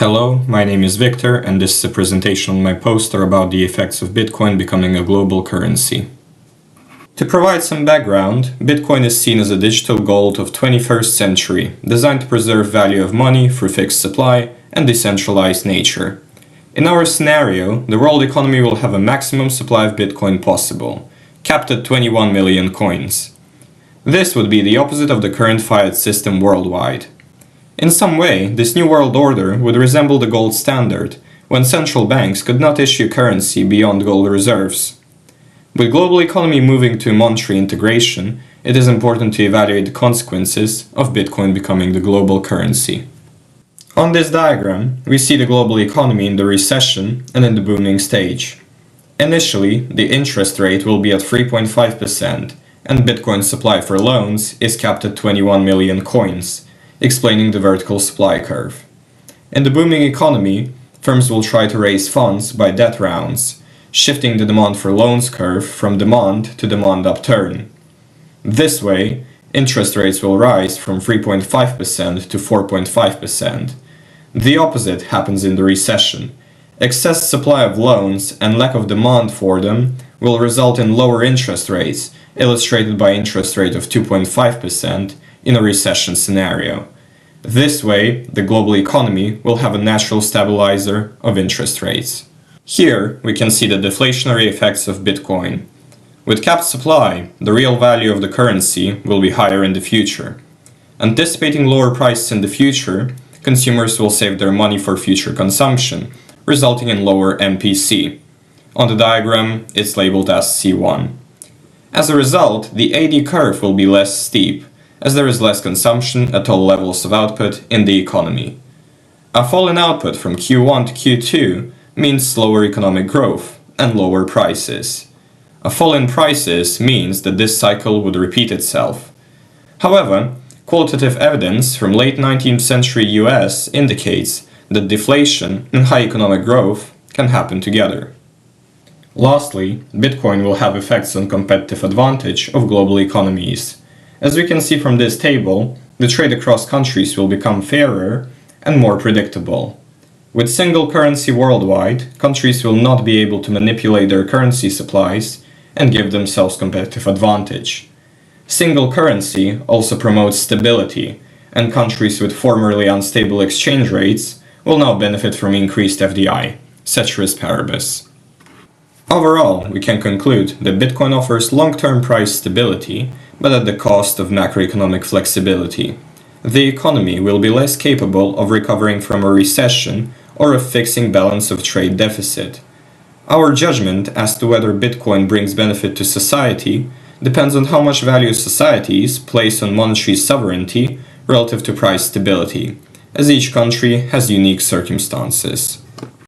Hello, my name is Viktor, and this is a presentation on my poster about the effects of Bitcoin becoming a global currency. To provide some background, Bitcoin is seen as a digital gold of 21st century, designed to preserve value of money through fixed supply and decentralized nature. In our scenario, the world economy will have a maximum supply of Bitcoin possible, capped at 21 million coins. This would be the opposite of the current fiat system worldwide. In some way, this new world order would resemble the gold standard, when central banks could not issue currency beyond gold reserves. With global economy moving to monetary integration, it is important to evaluate the consequences of Bitcoin becoming the global currency. On this diagram, we see the global economy in the recession and in the booming stage. Initially, the interest rate will be at 3.5%, and Bitcoin's supply for loans is capped at 21 million coins, explaining the vertical supply curve. In the booming economy, firms will try to raise funds by debt rounds, shifting the demand for loans curve from demand to demand upturn. This way, interest rates will rise from 3.5% to 4.5%. The opposite happens in the recession. Excess supply of loans and lack of demand for them will result in lower interest rates, illustrated by interest rate of 2.5% in a recession scenario. This way, the global economy will have a natural stabilizer of interest rates. Here, we can see the deflationary effects of Bitcoin. With capped supply, the real value of the currency will be higher in the future. Anticipating lower prices in the future, consumers will save their money for future consumption, resulting in lower MPC. On the diagram, it's labeled as C1. As a result, the AD curve will be less steep, as there is less consumption at all levels of output in the economy. A fall in output from Q1 to Q2 means slower economic growth and lower prices. A fall in prices means that this cycle would repeat itself. However, qualitative evidence from late 19th century US indicates that deflation and high economic growth can happen together. Lastly, Bitcoin will have effects on competitive advantage of global economies. As we can see from this table, the trade across countries will become fairer and more predictable. With single currency worldwide, countries will not be able to manipulate their currency supplies and give themselves competitive advantage. Single currency also promotes stability, and countries with formerly unstable exchange rates will now benefit from increased FDI, ceteris paribus. Overall, we can conclude that Bitcoin offers long-term price stability, but at the cost of macroeconomic flexibility. The economy will be less capable of recovering from a recession or of fixing balance of trade deficit. Our judgment as to whether Bitcoin brings benefit to society depends on how much value societies place on monetary sovereignty relative to price stability, as each country has unique circumstances.